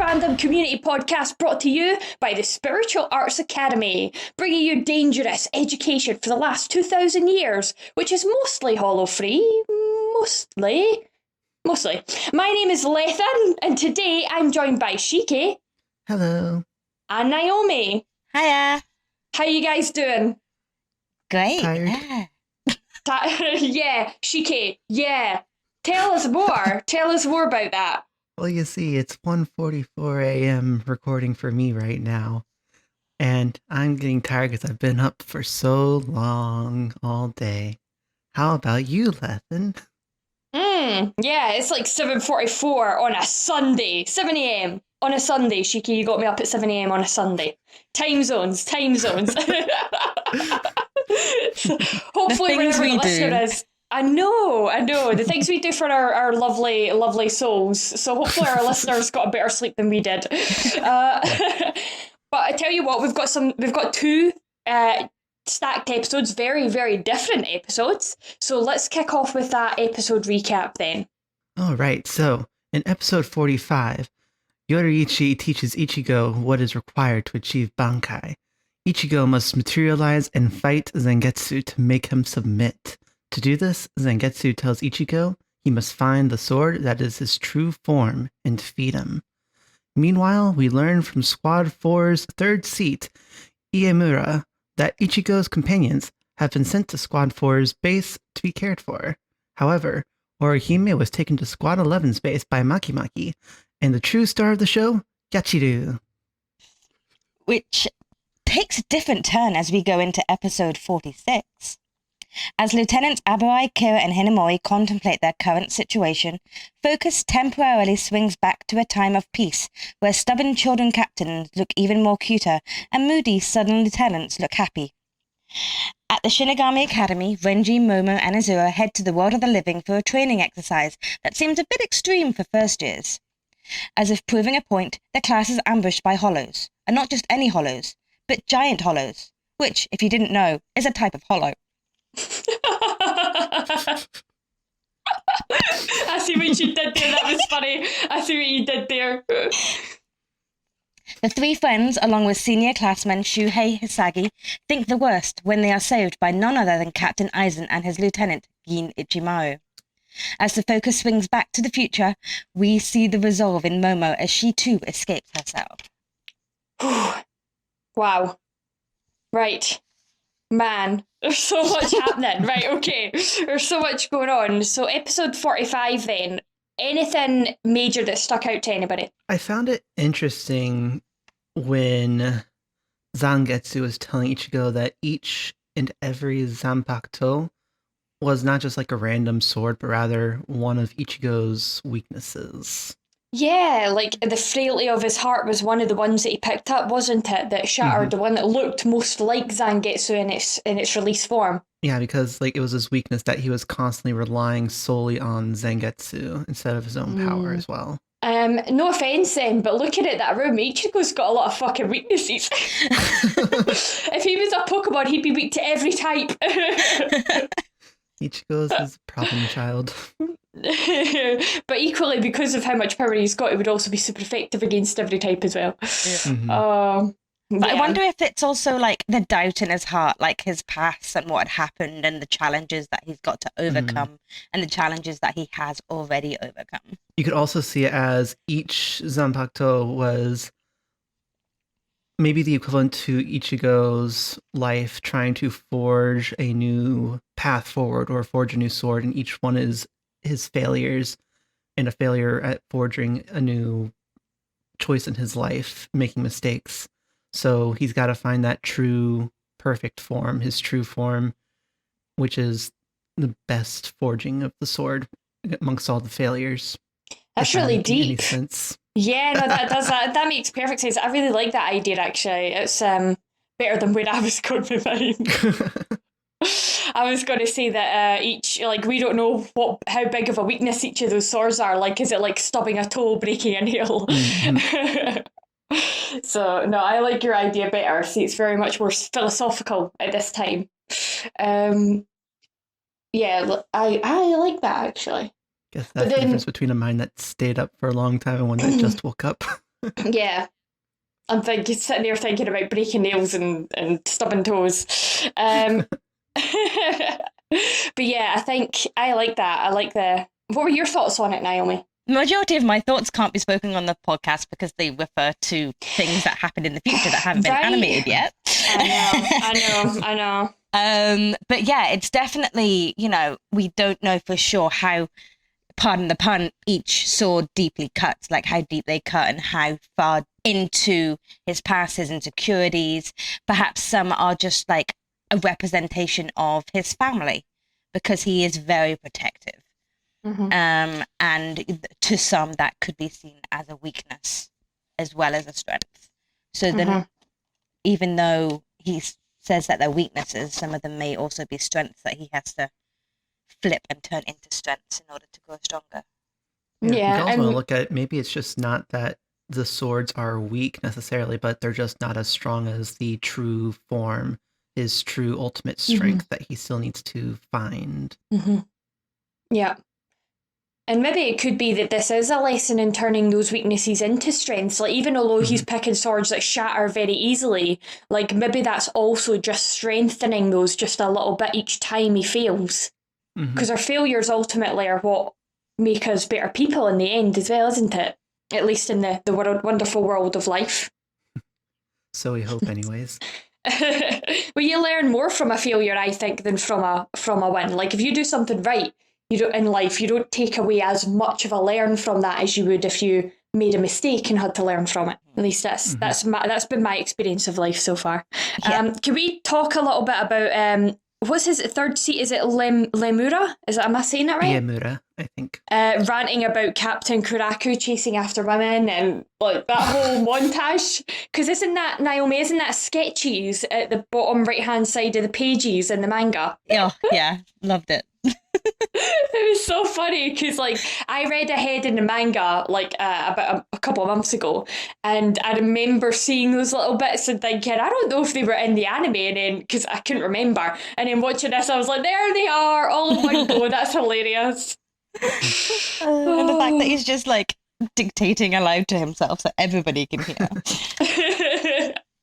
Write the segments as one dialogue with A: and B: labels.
A: fandom community podcast brought to you by the Spiritual Arts Academy, bringing you dangerous education for the last 2,000 years, which is mostly hollow-free. Mostly. My name is Lethan, and today I'm joined by Shiki.
B: Hello.
A: And Naomi.
C: Hiya.
A: How you guys doing?
C: Great.
B: Tired.
A: Yeah, Shiki, yeah. Tell us more. Tell us more about that.
B: Well, you see, it's 1:44 a.m. recording for me right now. And I'm getting tired because I've been up for so long all day. How about you, Lethan?
A: Yeah, it's like 7:44 on a Sunday. 7 a.m. on a Sunday, Shiki. You got me up at 7 a.m. on a Sunday. Time zones. Hopefully wherever the listener is. I know. The things we do for our lovely souls. So hopefully our listeners got a better sleep than we did. But I tell you what, we've got two stacked episodes, very, very different episodes. So let's kick off with that episode recap then.
B: All right, so in episode 45, Yoruichi teaches Ichigo what is required to achieve Bankai. Ichigo must materialize and fight Zangetsu to make him submit. To do this, Zangetsu tells Ichigo he must find the sword that is his true form and defeat him. Meanwhile, we learn from Squad 4's third seat, Iemura, that Ichigo's companions have been sent to Squad 4's base to be cared for. However, Orihime was taken to Squad 11's base by Makimaki, and the true star of the show, Yachiru.
C: Which takes a different turn as we go into episode 46. As Lieutenants Abai, Kira, and Hinamori contemplate their current situation, focus temporarily swings back to a time of peace, where stubborn children captains look even more cuter, and moody southern lieutenants look happy. At the Shinigami Academy, Renji, Momo, and Azura head to the world of the living for a training exercise that seems a bit extreme for first years. As if proving a point, the class is ambushed by hollows, and not just any hollows, but giant hollows, which, if you didn't know, is a type of hollow.
A: I see what you did there. That was funny. I see what you did there.
C: The three friends, along with senior classman Shuhei Hisagi, think the worst when they are saved by none other than Captain Aizen and his lieutenant, Gin Ichimaru. As the focus swings back to the future, we see the resolve in Momo as she too escapes herself.
A: Wow. Right. Man, there's so much happening. Right, okay. There's so much going on. So episode 45 then. Anything major that stuck out to anybody?
B: I found it interesting when Zangetsu was telling Ichigo that each and every Zanpakuto was not just like a random sword, but rather one of Ichigo's weaknesses.
A: Yeah, like the frailty of his heart was one of the ones that he picked up, wasn't it? That shattered, the one that looked most like Zangetsu in its release form.
B: Yeah, because like it was his weakness that he was constantly relying solely on Zangetsu instead of his own power as well.
A: No offense then, but looking at that room, Ichigo's got a lot of fucking weaknesses. If he was a Pokemon, he'd be weak to every type.
B: Ichigo's his problem child.
A: But equally, because of how much power he's got, it would also be super effective against every type as well.
C: Yeah. But I wonder if it's also like the doubt in his heart, like his past and what had happened and the challenges that he's got to overcome and the challenges that he has already overcome.
B: You could also see it as each Zanpakuto was maybe the equivalent to Ichigo's life trying to forge a new path forward or forge a new sword, and each one is his failures and a failure at forging a new choice in his life, making mistakes. So he's got to find that true, perfect form, his true form, which is the best forging of the sword amongst all the failures.
A: That's really deep.
B: Any sense.
A: Yeah, no, that makes perfect sense. I really like that idea, actually. It's better than where I was going with mine. I was going to say that each, like, we don't know how big of a weakness each of those swords are. Like, is it like stubbing a toe, breaking a nail? So, no, I like your idea better. See, it's very much more philosophical at this time. Yeah, I like that, actually.
B: Guess that's the difference between a mind that stayed up for a long time and one that just woke up.
A: Yeah. I'm sitting there thinking about breaking nails and stubbing toes. But yeah, I think I like that. I like the... What were your thoughts on it, Naomi?
C: The majority of my thoughts can't be spoken on the podcast because they refer to things that happen in the future that haven't been animated yet.
A: I know.
C: But yeah, it's definitely, we don't know for sure how, pardon the pun, each sword deeply cuts, like how deep they cut and how far into his past, his insecurities. Perhaps some are just like a representation of his family because he is very protective.
A: Mm-hmm.
C: And to some that could be seen as a weakness as well as a strength. So then, even though he says that they're weaknesses, some of them may also be strengths that he has to flip and turn into strengths in order to grow stronger.
B: Yeah. You can also look at, maybe it's just not that the swords are weak necessarily, but they're just not as strong as the true form, his true ultimate strength that he still needs to find.
A: Yeah. And maybe it could be that this is a lesson in turning those weaknesses into strengths. Like, even although he's picking swords that shatter very easily, like, maybe that's also just strengthening those just a little bit each time he fails. Because our failures ultimately are what make us better people in the end as well, isn't it? At least in the wonderful world of life.
B: So we hope, anyways.
A: Well, you learn more from a failure, I think, than from a win. Like, if you do something right, in life, you don't take away as much of a learn from that as you would if you made a mistake and had to learn from it. At least that's been my experience of life so far. Yeah. Can we talk a little bit about what's his third seat? Is it Lemura? Am I saying that right?
B: Lemura, I think.
A: Ranting about Captain Kuraku chasing after women and like that whole montage. Because isn't that sketches at the bottom right hand side of the pages in the manga?
C: Oh, yeah, loved it.
A: It was so funny because like I read ahead in the manga like about a couple of months ago, and I remember seeing those little bits and thinking I don't know if they were in the anime, and then because I couldn't remember, and then watching this I was like, there they are, all in one go. That's hilarious.
C: And the fact that he's just like dictating aloud to himself so everybody can hear.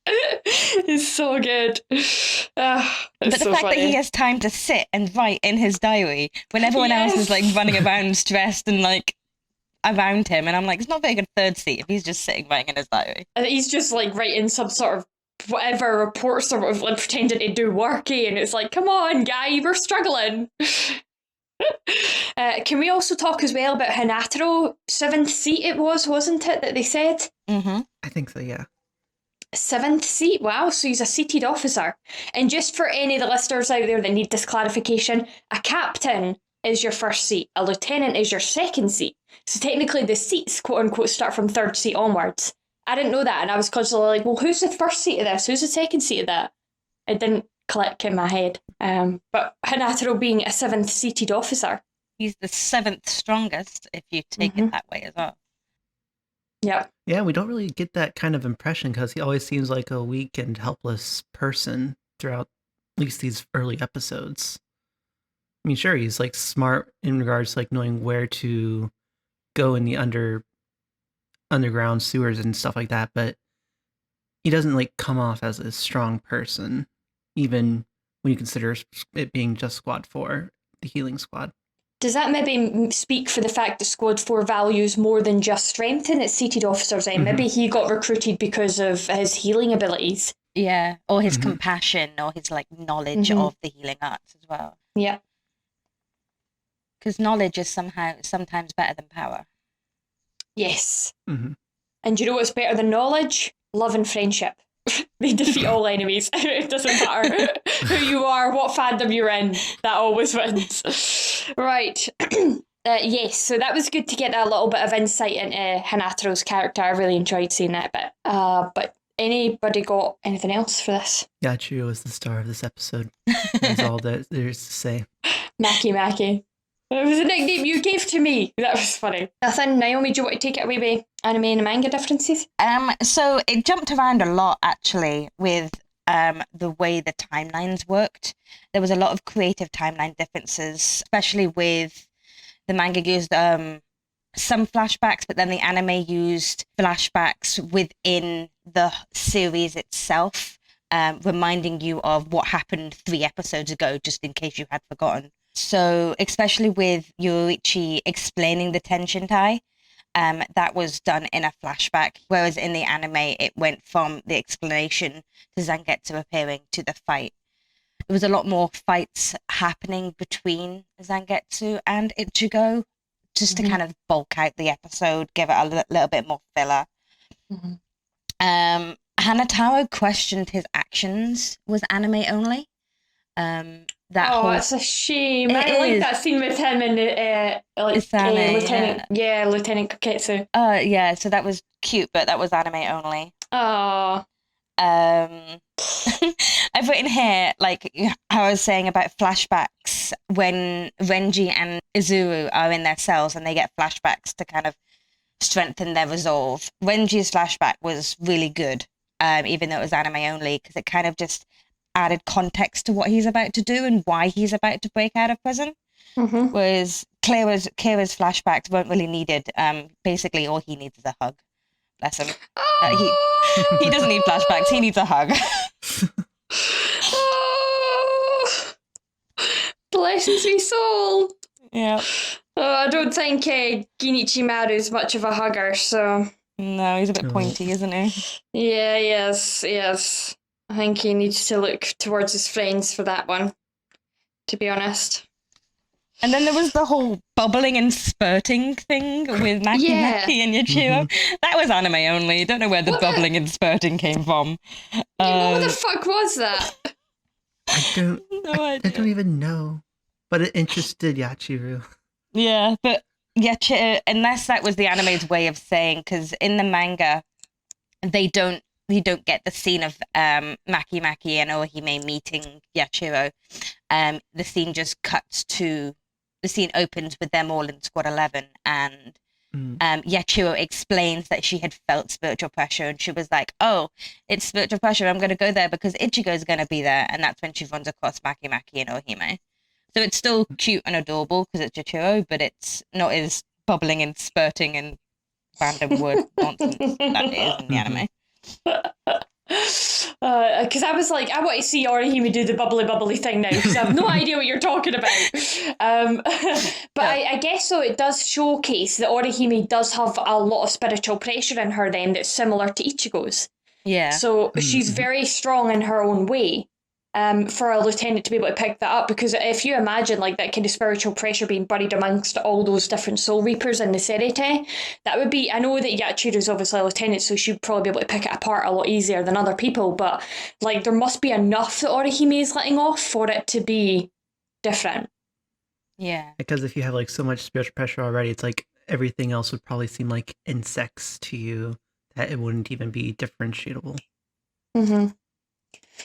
A: It's so good.
C: But the fact that he has time to sit and write in his diary when everyone else is like running around stressed and like around him, and I'm like, it's not a very good third seat if he's just sitting writing in his diary.
A: And he's just like writing some sort of whatever reports or like pretending to do worky, and it's like, come on, guy, we're struggling. Can we also talk as well about Hinataro? 7th seat it was, wasn't it, that they said?
C: I
B: think so, yeah.
A: 7th seat? Wow, so he's a seated officer. And just for any of the listeners out there that need this clarification, a captain is your first seat, a lieutenant is your second seat. So technically the seats, quote unquote, start from 3rd seat onwards. I didn't know that, and I was constantly like, well, who's the first seat of this? Who's the second seat of that? It didn't click in my head. But Hinataro being a 7th seated officer.
C: He's the 7th strongest if you take it that way as well.
A: Yeah.
B: Yeah, we don't really get that kind of impression because he always seems like a weak and helpless person throughout at least these early episodes. I mean, sure, he's like smart in regards to like knowing where to go in the underground sewers and stuff like that, but he doesn't like come off as a strong person, even when you consider it being just Squad 4, the healing squad.
A: Does that maybe speak for the fact that Squad 4 values more than just strength in its seated officers? Maybe he got recruited because of his healing abilities.
C: Yeah, or his compassion, or his like knowledge of the healing arts as well.
A: Yeah.
C: Because knowledge is sometimes better than power.
A: Yes. And you know what's better than knowledge? Love and friendship. They defeat all enemies. It doesn't matter who you are, what fandom you're in, that always wins. Right. Yes, so that was good to get a little bit of insight into Hinataro's character. I really enjoyed seeing that bit. But anybody got anything else for this?
B: Yachiyo is the star of this episode. That's all that there's to say.
A: Maki. It was a nickname you gave to me. That was funny. Lethan, Naomi, do you want to take it away with anime and manga differences?
C: So it jumped around a lot, actually, with the way the timelines worked. There was a lot of creative timeline differences, especially with the manga used some flashbacks, but then the anime used flashbacks within the series itself, reminding you of what happened 3 episodes ago, just in case you had forgotten. So especially with Yoruichi explaining the tension tie, that was done in a flashback, whereas in the anime it went from the explanation to Zangetsu appearing to the fight. There was a lot more fights happening between Zangetsu and Ichigo, just to kind of bulk out the episode, give it a little bit more filler. Hanataro questioned his actions was anime only.
A: That's a shame. I like that scene with him and Lieutenant Kaketsu.
C: Yeah, so that was cute, but that was anime only.
A: Oh.
C: I've written here, like how I was saying about flashbacks when Renji and Izuru are in their cells and they get flashbacks to kind of strengthen their resolve. Renji's flashback was really good, even though it was anime only, because it kind of just added context to what he's about to do and why he's about to break out of prison. Whereas Kira's flashbacks weren't really needed. Basically, all he needs is a hug. Bless him. He doesn't need flashbacks. He needs a hug.
A: Bless his sweet soul.
C: Yeah.
A: I don't think Genichi Maru is much of a hugger, so...
C: No, he's a bit pointy, isn't he?
A: Yeah, yes. I think he needs to look towards his friends for that one, to be honest.
C: And then there was the whole bubbling and spurting thing with Maki and Yachiro. That was anime only. Don't know where the bubbling and spurting came from.
A: What the fuck was that?
B: I don't even know. But it interested Yachiru.
C: Yeah, but Yachiro, unless that was the anime's way of saying, because in the manga, you don't get the scene of Maki and Orihime meeting Yachiro. The scene just cuts to... The scene opens with them all in Squad 11, and Yachiro explains that she had felt spiritual pressure, and she was like, oh, it's spiritual pressure, I'm going to go there because Ichigo's going to be there, and that's when she runs across Maki and Orihime. So it's still cute and adorable because it's Yachiro, but it's not as bubbling and spurting and random word nonsense that it is in the anime.
A: Because I was like, I want to see Orihime do the bubbly thing now, because I have no idea what you're talking about. But I guess so, it does showcase that Orihime does have a lot of spiritual pressure in her then that's similar to Ichigo's.
C: Yeah.
A: So she's very strong in her own way. For a lieutenant to be able to pick that up, because if you imagine like that kind of spiritual pressure being buried amongst all those different soul reapers in the Seireitei, that would be, I know that Yachiro's obviously a lieutenant, so she'd probably be able to pick it apart a lot easier than other people, but like there must be enough that Orihime is letting off for it to be different.
C: Yeah.
B: Because if you have like so much spiritual pressure already, it's like everything else would probably seem like insects to you, that it wouldn't even be differentiable.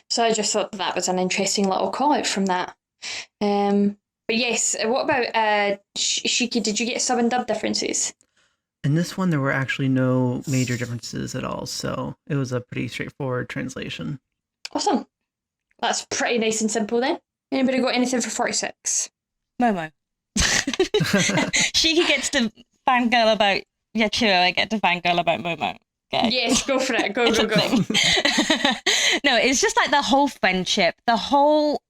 A: So I just thought that was an interesting little call out from that. But yes, what about Shiki? Did you get sub and dub differences?
B: In this one, there were actually no major differences at all, so it was a pretty straightforward translation.
A: Awesome. That's pretty nice and simple then. Anybody got anything for 46?
C: Momo. Shiki gets to fangirl about Yachiro, I get to fangirl about Momo. Okay.
A: Yes, go for it. Go.
C: No, it's just like the whole friendship, the whole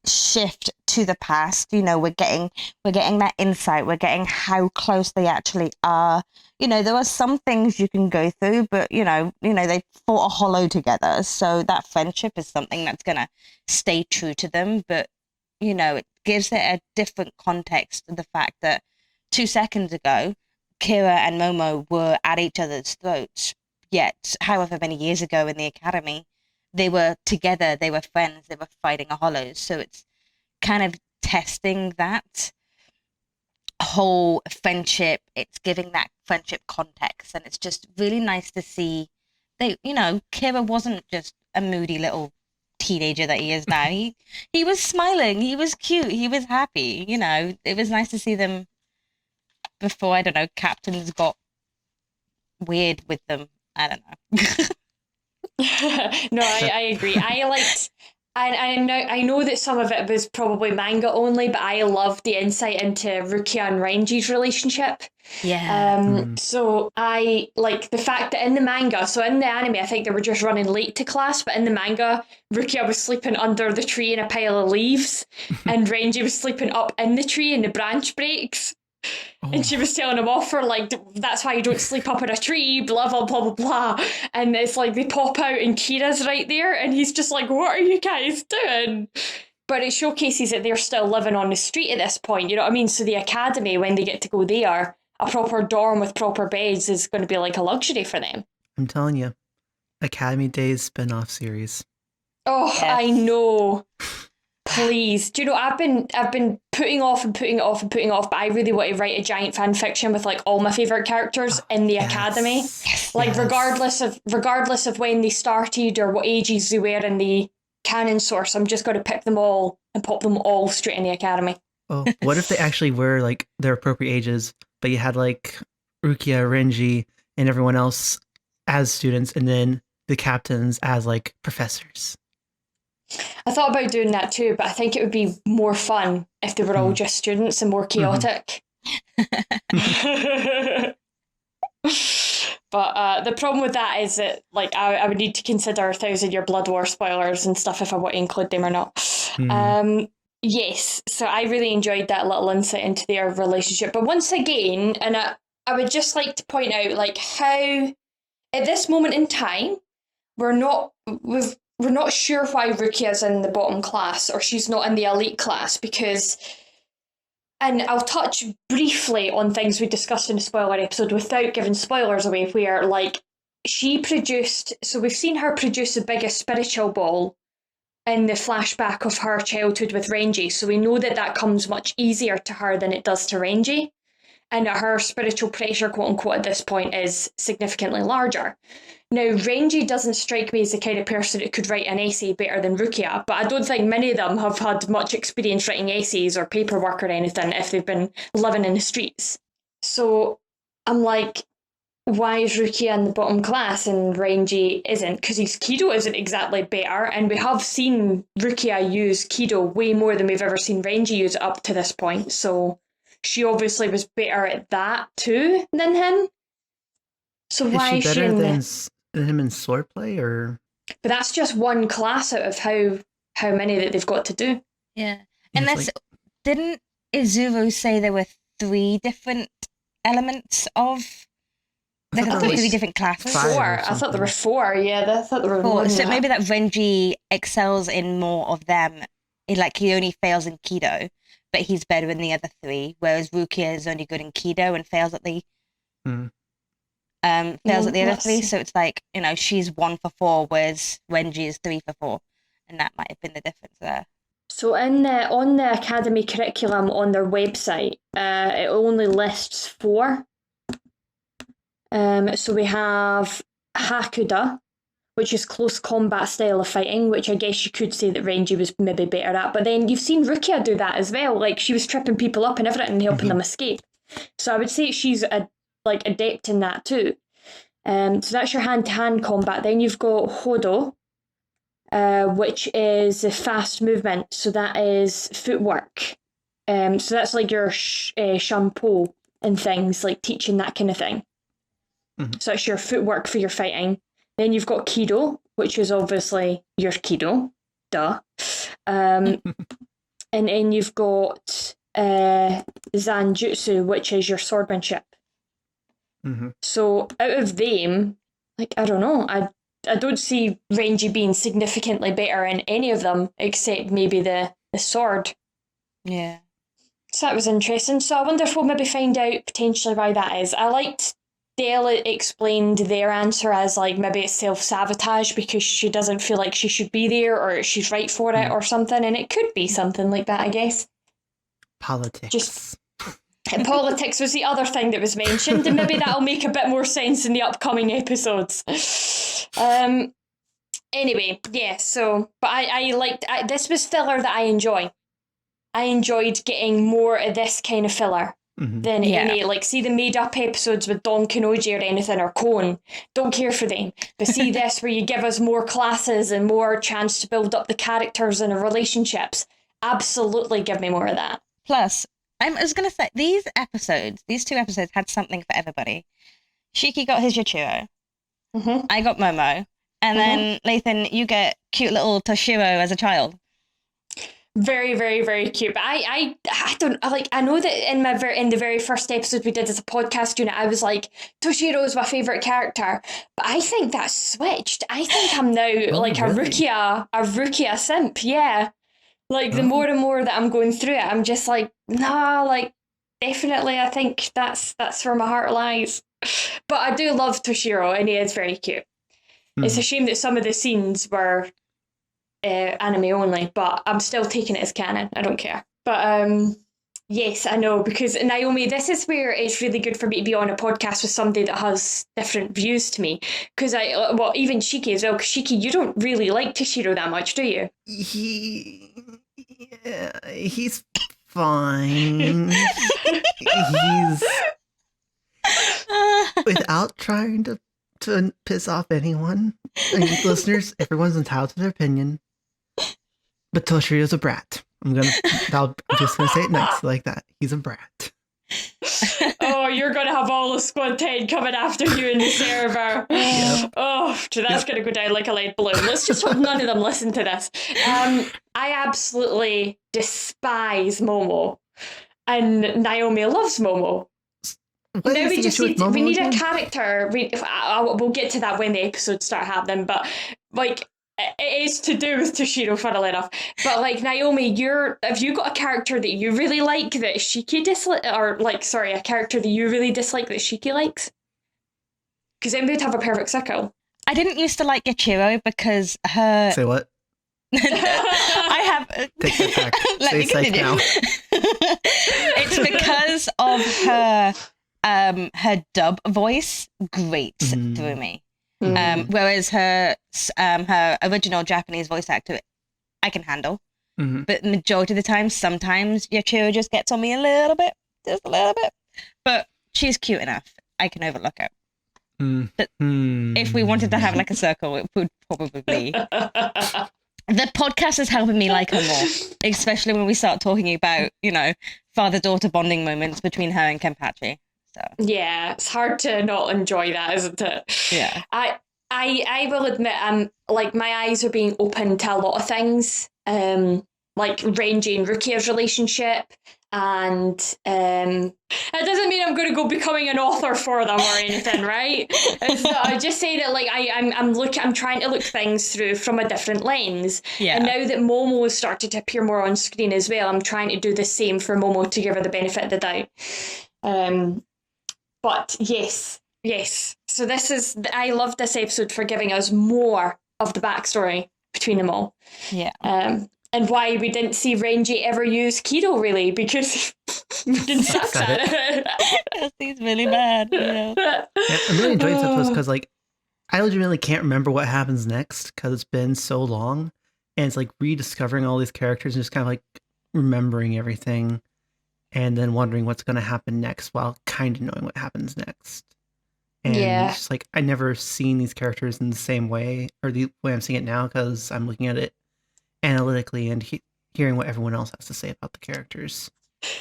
C: shift to the past. You know, we're getting that insight. We're getting how close they actually are. You know, there are some things you can go through, but you know, they fought a hollow together. So that friendship is something that's gonna stay true to them. But you know, it gives it a different context to the fact that 2 seconds ago, Kira and Momo were at each other's throats, yet however many years ago in the academy, they were together, they were friends, they were fighting a hollows. So it's kind of testing that whole friendship. It's giving that friendship context, and it's just really nice to see Kira wasn't just a moody little teenager that he is now. He was smiling, he was cute, he was happy. You know, it was nice to see them before, I don't know, captains got weird with them. I don't know.
A: No, I agree. I liked And I know that some of it was probably manga only, but I loved the insight into Rukia and Renji's relationship.
C: Yeah.
A: So I like the fact that in the manga, so in the anime, I think they were just running late to class, but in the manga, Rukia was sleeping under the tree in a pile of leaves, and Renji was sleeping up in the tree and the branch breaks. And she was telling him off for like, that's why you don't sleep up in a tree, blah, blah, blah, blah, blah. And it's like they pop out and Kira's right there and he's just like, what are you guys doing? But it showcases that they're still living on the street at this point, you know what I mean? So the academy, when they get to go there, a proper dorm with proper beds is going to be like a luxury for them.
B: I'm telling you, Academy Days spin-off series.
A: Oh,
C: Yes.
A: I know. Please. Do you know, I've been putting off and putting it off and putting it off, but I really want to write a giant fan fiction with like all my favourite characters in the academy.
B: Yes.
A: Like regardless of when they started or what ages they were in the canon source, I'm just going to pick them all and pop them all straight in the academy.
B: Oh, what if they actually were like their appropriate ages, but you had like Rukia, Renji, and everyone else as students, and then the captains as like professors?
A: I thought about doing that too, but I think it would be more fun if they were all just students and more chaotic. But the problem with that is that like I would need to consider 1,000-year Blood War spoilers and stuff if I want to include them or not. Yes, so I really enjoyed that little insight into their relationship. But once again, and I would just like to point out like how at this moment in time we're not sure why Rukia's in the bottom class or she's not in the elite class because, and I'll touch briefly on things we discussed in the spoiler episode without giving spoilers away, where like she produced, so we've seen her produce the biggest spiritual ball in the flashback of her childhood with Renji, so we know that that comes much easier to her than it does to Renji, and that her spiritual pressure, quote unquote, at this point is significantly larger. Now, Renji doesn't strike me as the kind of person that could write an essay better than Rukia, but I don't think many of them have had much experience writing essays or paperwork or anything if they've been living in the streets. So I'm like, why is Rukia in the bottom class and Renji isn't? Because his Kido isn't exactly better, and we have seen Rukia use Kido way more than we've ever seen Renji use it up to this point, so she obviously was better at that too than him. So why is she
B: better
A: in
B: than him in swordplay, or?
A: But that's just one class out of how many that they've got to do.
C: Yeah. Unless, didn't Izuru say there were 3 different elements of... There were 3 different classes?
A: 4. I thought there were 4, yeah. I thought there were
C: 4.
A: more than
C: So
A: that.
C: maybe that Renji excels in more of them. Like, he only fails in Kido, but he's better in the other 3, whereas Rukia is only good in Kido and fails at the... fails at the other 3, so it's like, you know, she's 1 for 4, whereas Renji is 3 for 4, and that might have been the difference there.
A: So on the academy curriculum on their website, it only lists 4. So we have Hakuda, which is close combat style of fighting, which I guess you could say that Renji was maybe better at. But then you've seen Rukia do that as well. Like, she was tripping people up and everything and helping them escape. So I would say she's adept in that too. So that's your hand-to-hand combat. Then you've got Hodo, which is fast movement. So that is footwork. So that's like your shampoo and things, like teaching that kind of thing. So that's your footwork for your fighting. Then you've got Kido, which is obviously your Kido. Duh. And then you've got Zanjutsu, which is your swordsmanship. So out of them, like, I don't know, I don't see Renji being significantly better in any of them except maybe the sword.
C: Yeah.
A: So that was interesting. So I wonder if we'll maybe find out potentially why that is. I liked Della explained their answer as like maybe it's self-sabotage because she doesn't feel like she should be there or she's right for it or something, and it could be something like that, I guess.
B: Politics.
A: Politics was the other thing that was mentioned, and maybe that'll make a bit more sense in the upcoming episodes. Anyway, yeah, so, but I liked, this was filler that I enjoy. I enjoyed getting more of this kind of filler than any, like, see the made-up episodes with Don Kanoji or anything, or Cone. Don't care for them. But see this, where you give us more classes and more chance to build up the characters and the relationships. Absolutely give me more of that.
C: Plus, I was going to say, these two episodes had something for everybody. Shiki got his Yochiro. I got Momo. And then, Lethan, you get cute little Toshiro as a child.
A: Very, very, very cute. But I don't like. I know that in the very first episode we did as a podcast unit, I was like, Toshiro is my favorite character. But I think that's switched. I think I'm now a Rukia simp. Yeah, like the more and more that I'm going through it, I'm just like, nah, like definitely. I think that's where my heart lies. But I do love Toshiro, and he is very cute. It's a shame that some of the scenes were anime only, but I'm still taking it as canon. I don't care. But yes, I know, because Naomi, this is where it's really good for me to be on a podcast with somebody that has different views to me. Because even Shiki as well. Because Shiki, you don't really like Toshiro that much, do you?
B: He's fine. He's without trying to piss off anyone. I mean, listeners, everyone's entitled to their opinion. But Toshiro's a brat. I'm just gonna say it nicely like that. He's a brat.
A: Oh, you're gonna have all of Squad 10 coming after you in the server. Yep. Oh, that's gonna go down like a lead balloon. Let's just hope none of them listen to this. I absolutely despise Momo, and Naomi loves Momo. Now we just need a character. We'll get to that when the episodes start happening, but like it is to do with Toshiro, funnily enough. But like Naomi, have you got a character that you really like that Shiki dislike, or a character that you really dislike that Shiki likes? Because then we'd have a perfect circle.
C: I didn't used to like Yochiro because her.
B: Say what?
C: I have.
B: Take that back.
C: Let me continue. Now. It's because of her dub voice grates through me. Whereas her original Japanese voice actor, I can handle. But majority of the time, sometimes Yochiro just gets on me just a little bit. But she's cute enough. I can overlook her. But if we wanted to have like a circle, it would probably be. The podcast is helping me like her more, especially when we start talking about, father-daughter bonding moments between her and Kenpachi. So. Yeah,
A: it's hard to not enjoy that, isn't it?
C: Yeah.
A: I will admit, like my eyes are being open to a lot of things, like Renji and Rukia's relationship, and that doesn't mean I'm going to go becoming an author for them or anything, right? So I just say that like I'm trying to look things through from a different lens. Yeah. And now that Momo has started to appear more on screen as well, I'm trying to do the same for Momo to give her the benefit of the doubt. But yes. So I love this episode for giving us more of the backstory between them all.
C: Yeah.
A: And why we didn't see Renji ever use Kido, really, because we didn't suck at it.
C: He's really bad.
B: Yeah, I'm really enjoying this episode because, like, I legitimately can't remember what happens next because it's been so long, and it's like rediscovering all these characters and just kind of like remembering everything. And then wondering what's going to happen next while kind of knowing what happens next. And it's just like, I never seen these characters in the same way, or the way I'm seeing it now, because I'm looking at it analytically and hearing what everyone else has to say about the characters.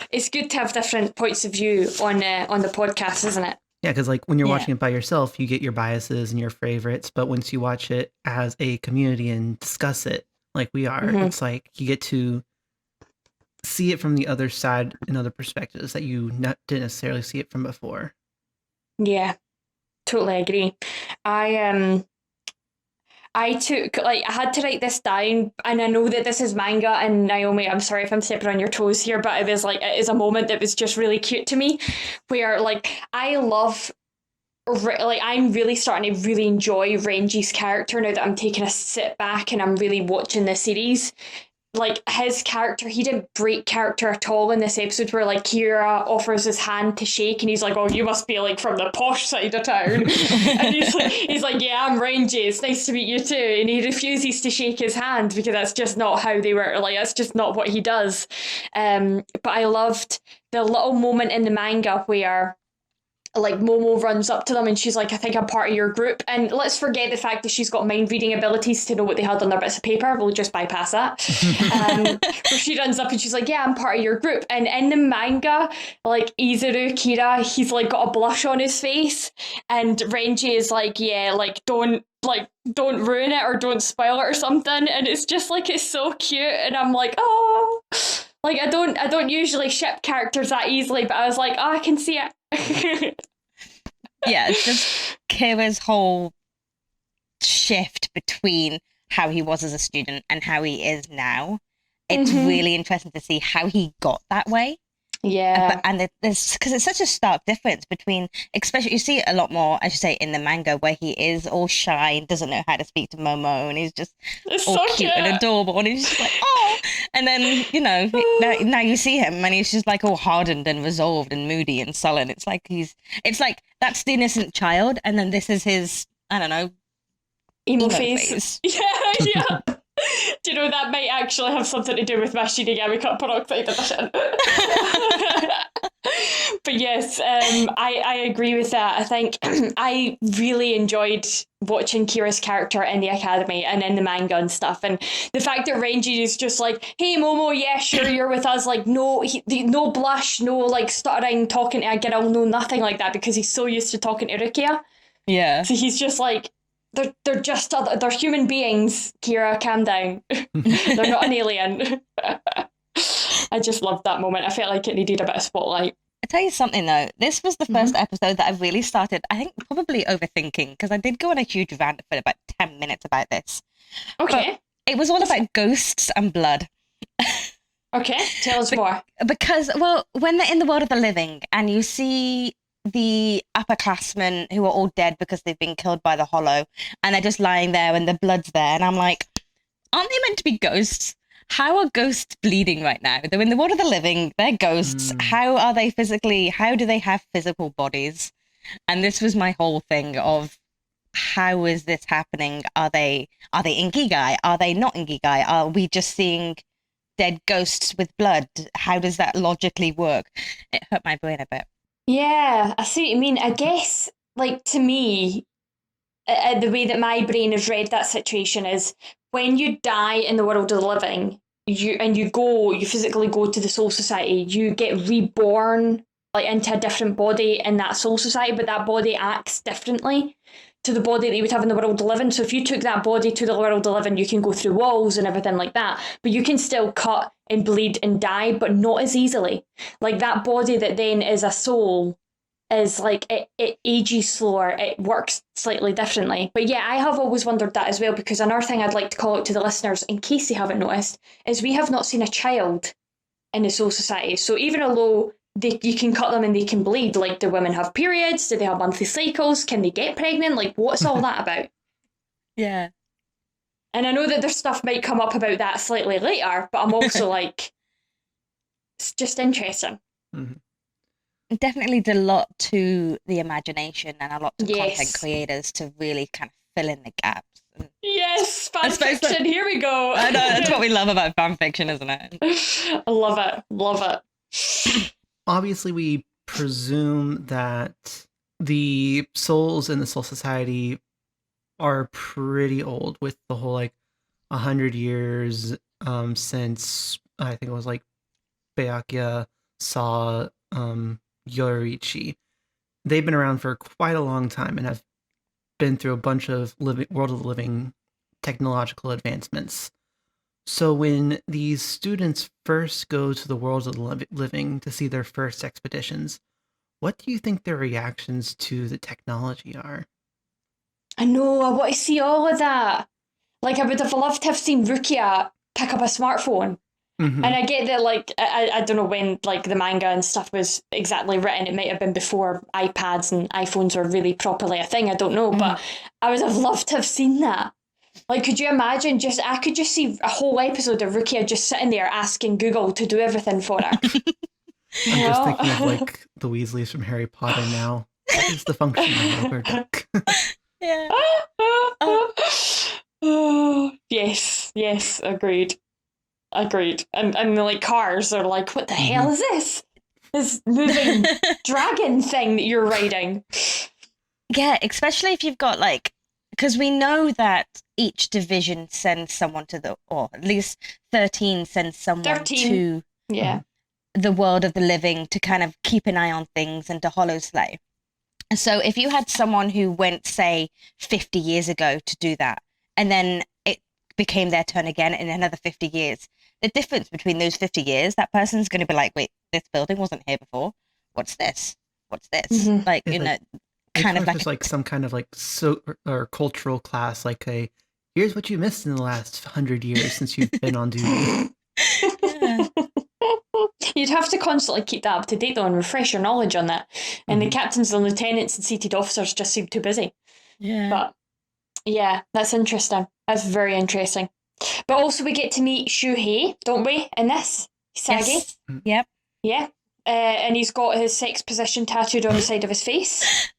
A: It's good to have different points of view on the podcast, isn't it?
B: Yeah, because like when you're watching it by yourself, you get your biases and your favorites. But once you watch it as a community and discuss it like we are, it's like you get to see it from the other side and other perspectives that you didn't necessarily see it from before.
A: Yeah, totally agree. I had to write this down, and I know that this is manga, and Naomi, I'm sorry if I'm stepping on your toes here, but it is a moment that was just really cute to me, where like I'm really starting to really enjoy Renji's character now that I'm taking a sit back and I'm really watching the series. like his character, he didn't break character at all in this episode where like Kira offers his hand to shake and he's like, oh, you must be like from the posh side of town. And he's like, yeah, I'm Rangy, it's nice to meet you too. And he refuses to shake his hand because that's just not how they were, like that's just not what he does. But I loved the little moment in the manga where like Momo runs up to them and she's like, I think I'm part of your group. And let's forget the fact that she's got mind reading abilities to know what they had on their bits of paper. We'll just bypass that. Where she runs up and she's like, yeah, I'm part of your group. And in the manga, like Izuru Kira, he's like got a blush on his face, and Renji is like, yeah, like don't ruin it or don't spoil it or something. And it's just like, it's so cute. And I'm like, oh, like I don't usually ship characters that easily, but I was like, oh, I can see it.
C: Yeah, it's just Kira's whole shift between how he was as a student and how he is now. It's really interesting to see how he got that way.
A: Yeah.
C: And there's, because it's such a stark difference between, especially, you see it a lot more, as you say, in the manga, where he is all shy and doesn't know how to speak to Momo, and he's just
A: it's
C: all
A: so
C: cute and adorable, and he's just like, oh. And then, you know, now you see him and he's just like all hardened and resolved and moody and sullen. It's like that's the innocent child, and then this is his, I don't know,
A: emo face. Yeah. Do you know that might actually have something to do with my Shinigami Cut Peroxide edition? But yes, I agree with that. I think I really enjoyed watching Kira's character in the academy and in the manga and stuff, and the fact that Renji is just like, hey Momo, yeah, sure, you're with us, like no blush, no like stuttering, talking to a girl, no nothing like that, because he's so used to talking to Rukia.
C: Yeah.
A: So he's just like, they're just they're human beings, Kira, calm down. They're not an alien. I just loved that moment. I felt like it needed a bit of spotlight.
C: I tell you something though, this was the first episode that I really started, I think, probably overthinking, because I did go on a huge rant for about 10 minutes about this.
A: Okay.
C: But it was all about ghosts and blood.
A: Okay, tell us more.
C: Because, well, when they're in the world of the living and you see the upperclassmen who are all dead because they've been killed by the Hollow, and they're just lying there and the blood's there, and I'm like, aren't they meant to be ghosts? How are ghosts bleeding right now? They're in the world of the living, they're ghosts. How are they physically, how do they have physical bodies? And this was my whole thing of, how is this happening? Are they Inkigai? Are they not Inkigai? Are we just seeing dead ghosts with blood? How does that logically work? It hurt my brain a bit.
A: Yeah, I see what you mean. I guess, like, to me, the way that my brain has read that situation is, when you die in the world of the living, you physically go to the Soul Society, you get reborn like into a different body in that Soul Society, but that body acts differently to the body that you would have in the world of the living. So if you took that body to the world of the living, you can go through walls and everything like that, but you can still cut and bleed and die, but not as easily. Like that body that then is a soul is like, it ages slower, it works slightly differently. But yeah, I have always wondered that as well, because another thing I'd like to call out to the listeners, in case they haven't noticed, is we have not seen a child in the Soul Society. So even although you can cut them and they can bleed, like, do women have periods? Do they have monthly cycles? Can they get pregnant? Like, what's all that about?
C: Yeah.
A: And I know that there's stuff might come up about that slightly later, but I'm also like, it's just interesting.
B: Mm-hmm.
C: It definitely did a lot to the imagination and a lot to content creators to really kind of fill in the gaps.
A: Yes, fanfiction, here we go.
C: I know, that's what we love about fanfiction, isn't it?
A: I love it, love it.
B: Obviously, we presume that the souls in the Soul Society are pretty old, with the whole, like, 100 years since, I think it was, like, Byakuya saw Yoruichi. They've been around for quite a long time and have been through a bunch of world of the living technological advancements. So when these students first go to the world of the living to see their first expeditions, what do you think their reactions to the technology are?
A: I know, I want to see all of that. Like, I would have loved to have seen Rukia pick up a smartphone. Mm-hmm. And I get that, like, I don't know when, like, the manga and stuff was exactly written. It might have been before iPads and iPhones were really properly a thing. I don't know. Mm-hmm. But I would have loved to have seen that. Like, could you imagine I could just see a whole episode of Rukia just sitting there asking Google to do everything for her.
B: I'm just thinking of like the Weasleys from Harry Potter now. What is the function of a rubber duck?
C: Yeah.
A: Yes, agreed. And like cars are like, what the hell is this? This moving dragon thing that you're riding.
C: Yeah, especially if you've got like, because we know that each division sends someone or at least 13 sends someone
A: 13.
C: to the world of the living to kind of keep an eye on things and to hollow slay. So if you had someone who went, say, 50 years ago to do that, and then it became their turn again in another 50 years, the difference between those 50 years, that person's going to be like, wait, this building wasn't here before. What's this?
A: Mm-hmm.
C: Like,
B: it's
C: you know,
B: like,
C: kind of like
B: just like some kind of like or cultural class, like here's what you missed in the last 100 years since you've been on duty.
C: Yeah.
A: You'd have to constantly keep that up to date though and refresh your knowledge on that. And the captains and lieutenants and seated officers just seem too busy.
C: Yeah.
A: But yeah, that's interesting. That's very interesting. But also we get to meet Shuhei, don't we, in this? Sagi.
C: Yes. Yep.
A: Yeah. And he's got his sex position tattooed on the side of his face.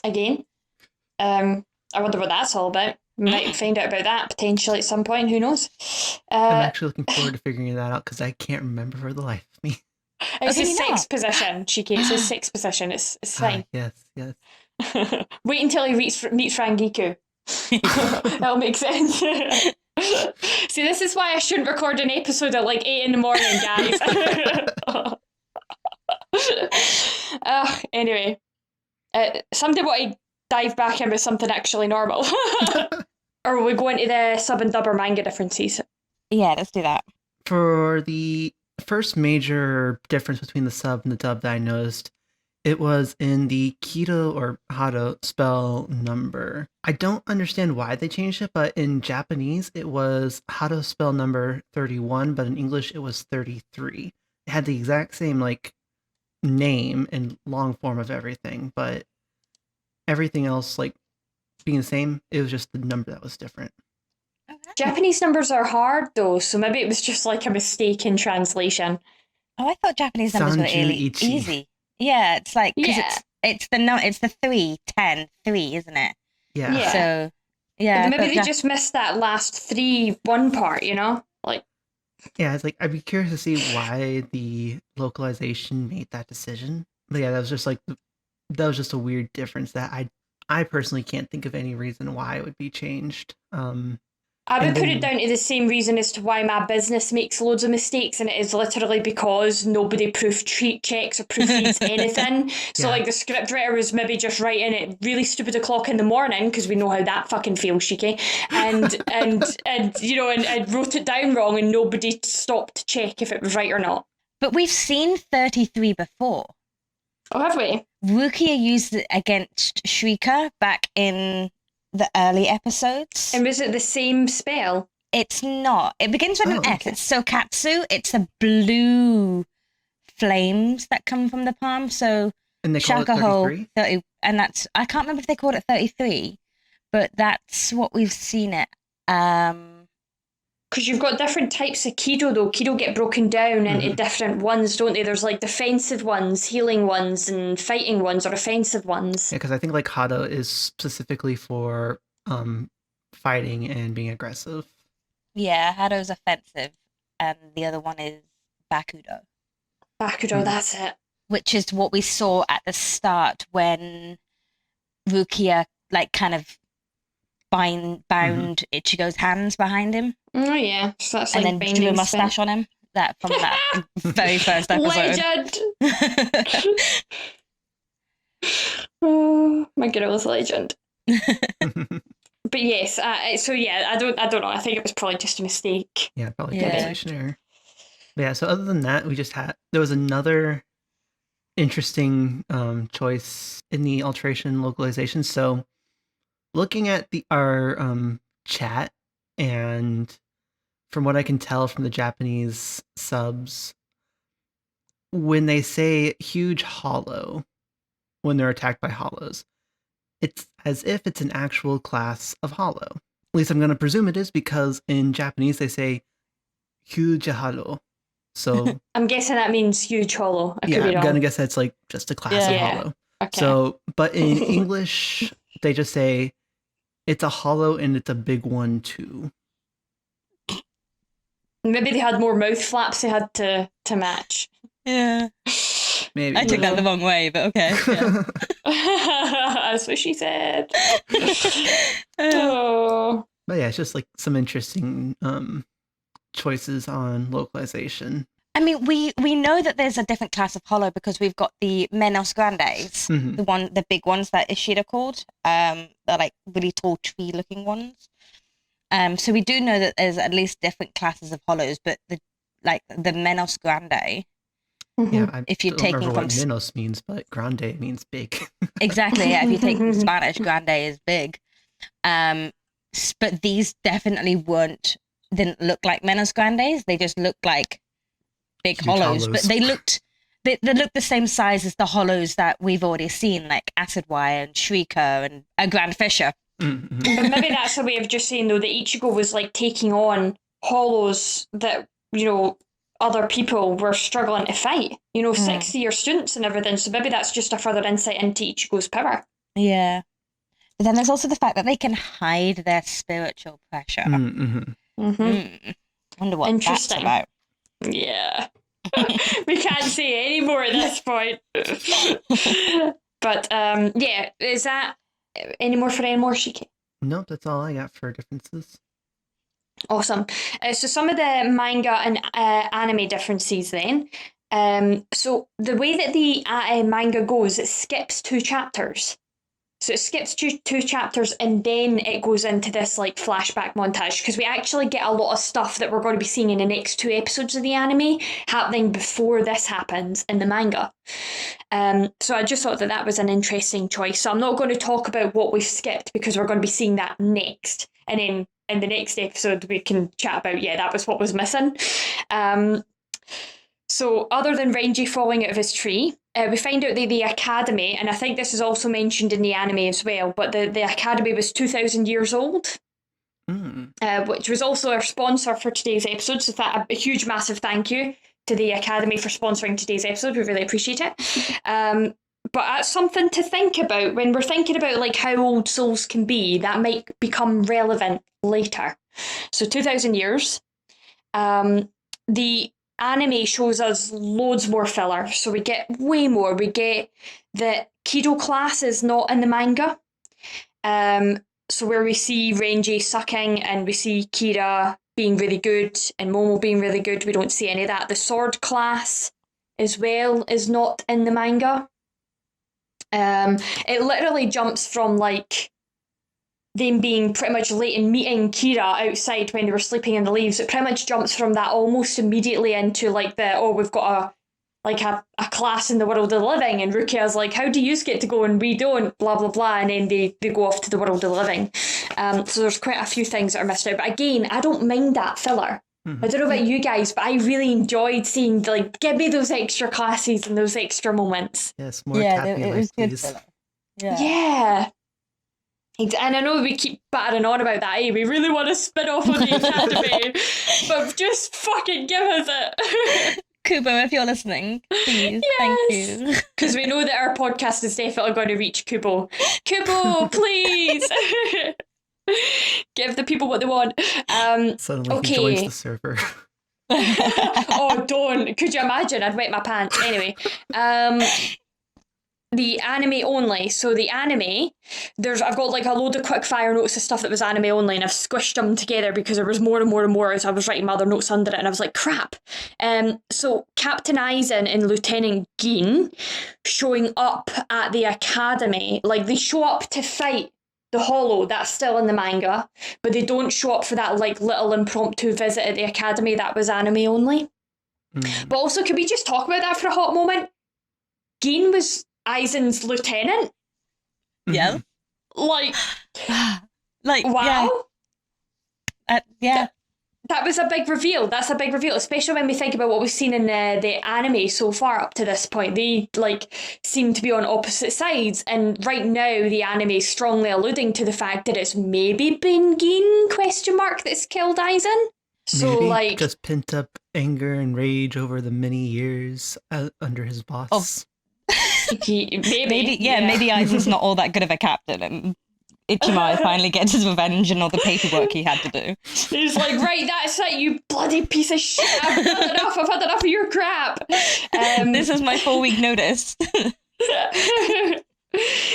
A: Again. I wonder what that's all about. Might find out about that potentially at some point. Who knows?
B: I'm actually looking forward to figuring that out because I can't remember for the life of me.
A: It's his sex position, Shiki. It's his sex position. It's fine.
B: Yes.
A: Wait until he meets Rangiku. That'll make sense. See, this is why I shouldn't record an episode at like 8 a.m, guys. Anyway, somebody want to dive back in with something actually normal. Or will we go into the sub and dub or manga differences?
C: Yeah, let's do that.
B: For the first major difference between the sub and the dub that I noticed, it was in the Kido or Hado spell number. I don't understand why they changed it, but in Japanese it was Hado spell number 31, but in English it was 33. It had the exact same like name and long form of everything, but everything else like being the same, it was just the number that was different.
C: Okay.
A: Japanese numbers are hard though, so maybe it was just like a mistake in translation.
C: Oh, I thought Japanese numbers were really easy. Yeah, it's like because it's the 3, 10, 3, isn't it?
B: Yeah.
C: So yeah,
A: maybe they just missed that last 3-1 part, you know? Like
B: yeah, it's like I'd be curious to see why the localization made that decision. But yeah, that was just a weird difference that I personally can't think of any reason why it would be changed.
A: I would put it down to the same reason as to why my business makes loads of mistakes, and it is literally because nobody checks or proofreads anything. So like the scriptwriter was maybe just writing it really stupid o'clock in the morning, because we know how that fucking feels, Shiki, and you know, and I wrote it down wrong, and nobody stopped to check if it was right or not.
C: But we've seen 33 before.
A: Oh, have we?
C: Rukia used it against Shrika back in the early episodes.
A: And was it the same spell?
C: It's not. It begins with an S.
A: Okay.
C: It's Sokatsu. It's the blue flames that come from the palm. So
B: and they call it 33?
C: 30, and that's, I can't remember if they called it 33, but that's what we've seen it.
A: Because you've got different types of Kido though. Kido get broken down into different ones, don't they? There's like defensive ones, healing ones, and fighting ones, or offensive ones.
B: Yeah, because I think like Hado is specifically for fighting and being aggressive.
C: Yeah, Hado's offensive, and the other one is Bakudo.
A: Bakudo, that's it.
C: Which is what we saw at the start when Rukia like kind of bound Ichigo's hands behind him.
A: Oh yeah, so that's like
C: and then drew a mustache on him. That from that very first episode.
A: Legend. Oh my goodness, legend. But yes, so yeah, I don't know. I think it was probably just a mistake.
B: Yeah, probably translation error. Yeah. So other than that, there was another interesting choice in the alteration localization. So looking at our chat, and from what I can tell from the Japanese subs, when they say huge hollow, when they're attacked by hollows, it's as if it's an actual class of hollow. least I'm going to presume it is, because in Japanese they say huge hollow. So
A: I'm guessing that means huge hollow. I could be
B: I'm
A: wrong.
B: going to guess that's like just a class of hollow.
A: Okay.
B: So, but in English, they just say it's a hollow and it's a big one too.
A: Maybe they had more mouth flaps they had to match.
C: Yeah.
B: Maybe.
C: I took that the wrong way, but okay. Yeah.
A: That's what she said. Oh.
B: But yeah, it's just like some interesting choices on localization.
C: I mean, we know that there's a different class of hollow because we've got the Menos Grandes, the big ones that Ishida called. They're like really tall tree-looking ones. So we do know that there's at least different classes of hollows, but the Menos Grande.
B: Yeah,
C: if you're
B: don't
C: taking
B: remember
C: from
B: what menos means, but grande means big.
C: Exactly. Yeah, if you take from Spanish, grande is big. But these definitely didn't look like Menos Grandes. They just looked like big hollows, but they looked the same size as the hollows that we've already seen, like Acid Wire and Shrieker and a Grand Fisher.
A: But maybe that's a way of just saying, though, that Ichigo was like taking on hollows that, other people were struggling to fight. 6-year students and everything. So maybe that's just a further insight into Ichigo's power.
C: Yeah. But then there's also the fact that they can hide their spiritual pressure. Wonder what that's about.
A: Yeah. We can't say any more at this point. But is that any more for any more, Shiki?
B: Nope, that's all I got for differences.
A: Awesome. So some of the manga and anime differences then. So the way that the manga goes, it skips 2 chapters. So it skips two chapters and then it goes into this like flashback montage, because we actually get a lot of stuff that we're going to be seeing in the next 2 episodes of the anime happening before this happens in the manga. So I just thought that was an interesting choice. So I'm not going to talk about what we've skipped because we're going to be seeing that next. And then in the next episode we can chat about, that was what was missing. So other than Renji falling out of his tree, we find out that the Academy, and I think this is also mentioned in the anime as well, but the Academy was 2,000 years old, which was also our sponsor for today's episode. So a huge, massive thank you to the Academy for sponsoring today's episode. We really appreciate it. But that's something to think about when we're thinking about like how old souls can be. That might become relevant later. So 2,000 years. The anime shows us loads more filler, so we get way more. We get that Kido class is not in the manga. So where we see Renji sucking and we see Kira being really good and Momo being really good, we don't see any of that. The sword class as well is not in the manga. It literally jumps from like them being pretty much late in meeting Kira outside when they were sleeping in the leaves. It pretty much jumps from that almost immediately into like we've got a class in the world of the living, and Rukia's like, how do you get to go and we don't, blah blah blah, and then they go off to the world of the living. So there's quite a few things that are missed out, but again, I don't mind that filler. I don't know about you guys, but I really enjoyed seeing give me those extra classes and those extra moments.
B: Yes, more Academy
C: it was good
B: please.
C: filler.
A: Yeah. And I know we keep battering on about that, we really want to spin off on the Academy, but just fucking give us it.
C: Kubo, if you're listening, please, thank you.
A: Because we know that our podcast is definitely going to reach Kubo. Kubo, please! Give the people what they want.
B: Suddenly he joins the server.
A: Oh, don't. Could you imagine? I'd wet my pants. Anyway. The anime only. So the anime, I've got like a load of quick fire notes of stuff that was anime only, and I've squished them together because there was more and more and more as I was writing my other notes under it, and I was like, crap. So Captain Aizen and Lieutenant Gin showing up at the Academy, like they show up to fight the Hollow, that's still in the manga, but they don't show up for that like little impromptu visit at the Academy. That was anime only. But also, could we just talk about that for a hot moment? Gin was Aizen's lieutenant.
C: Yeah.
A: Like
C: wow.
A: yeah. That was a big reveal. That's a big reveal, especially when we think about what we've seen in the anime so far up to this point. They seem to be on opposite sides, and right now the anime is strongly alluding to the fact that it's maybe been Gin ? That's killed Aizen. So
B: maybe just pent up anger and rage over the many years under his boss.
A: Maybe
C: Aizen's not all that good of a captain, and Ichimaru finally gets his revenge and all the paperwork he had to do.
A: He's like, right, that's it, you bloody piece of shit. I've had enough of your crap.
C: This is my 4-week notice.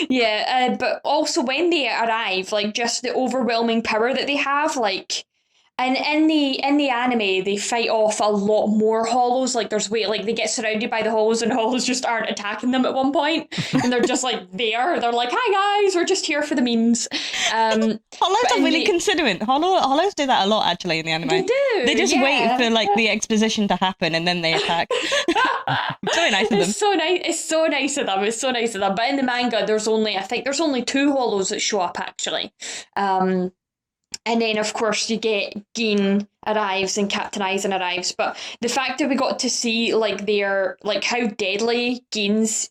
A: Yeah, but also when they arrive, just the overwhelming power that they have, and in the anime, they fight off a lot more hollows. There's they get surrounded by the hollows, and hollows just aren't attacking them at one point, and they're just there. They're like, "Hi guys, we're just here for the memes."
C: Hollows are really considerate. Hollows do that a lot actually in the anime.
A: They do.
C: They just wait for the exposition to happen, and then they attack. It's really nice of them.
A: It's so nice. It's so nice of them. It's so nice of them. But in the manga, there's only 2 hollows that show up actually. And then, of course, you get Gin arrives and Captain Aizen arrives. But the fact that we got to see, their, how deadly Gin's,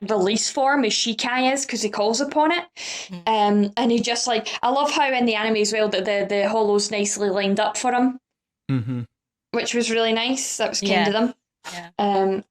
A: release form is Shikai is, because he calls upon it. And he just, I love how in the anime as well that the hollows nicely lined up for him.
B: Mm-hmm.
A: Which was really nice. That was kind of them.
C: Yeah.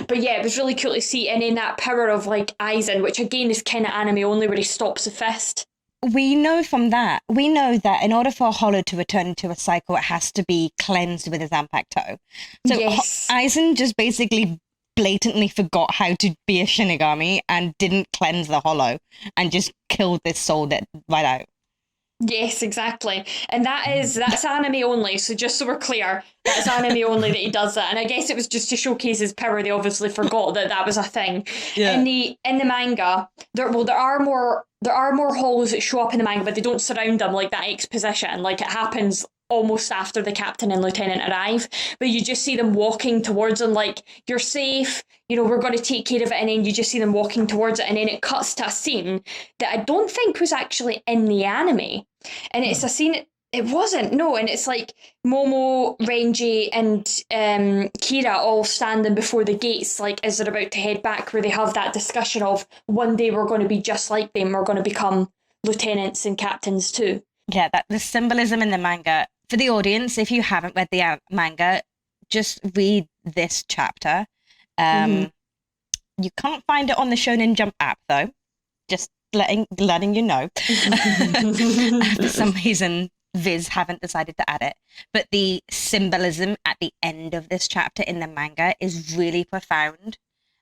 A: But yeah, it was really cool to see. And in that power of, Aizen, which again is kind of anime only, where he stops the fist.
C: We know that in order for a hollow to return into a cycle, it has to be cleansed with a Zanpakuto. So
A: yes.
C: Aizen just basically blatantly forgot how to be a Shinigami and didn't cleanse the hollow and just killed this soul right out.
A: Yes, exactly. And that's anime only, so just so we're clear, that's anime only that he does that. And I guess it was just to showcase his power. They obviously forgot that was a thing. Yeah. In the manga, there are more hollows that show up in the manga, but they don't surround them like that exposition. It happens almost after the captain and lieutenant arrive, but you just see them walking towards them you're safe, we're going to take care of it, and then you just see them walking towards it, and then it cuts to a scene that I don't think was actually in the anime, and it's a scene, it wasn't, no, and it's Momo, Renji and Kira all standing before the gates as they're about to head back, where they have that discussion of one day we're going to be just like them, we're going to become lieutenants and captains too.
C: Yeah, the symbolism in the manga. For the audience, if you haven't read the manga, just read this chapter. You can't find it on the Shonen Jump app, though. Just letting you know. For some reason, Viz haven't decided to add it. But the symbolism at the end of this chapter in the manga is really profound.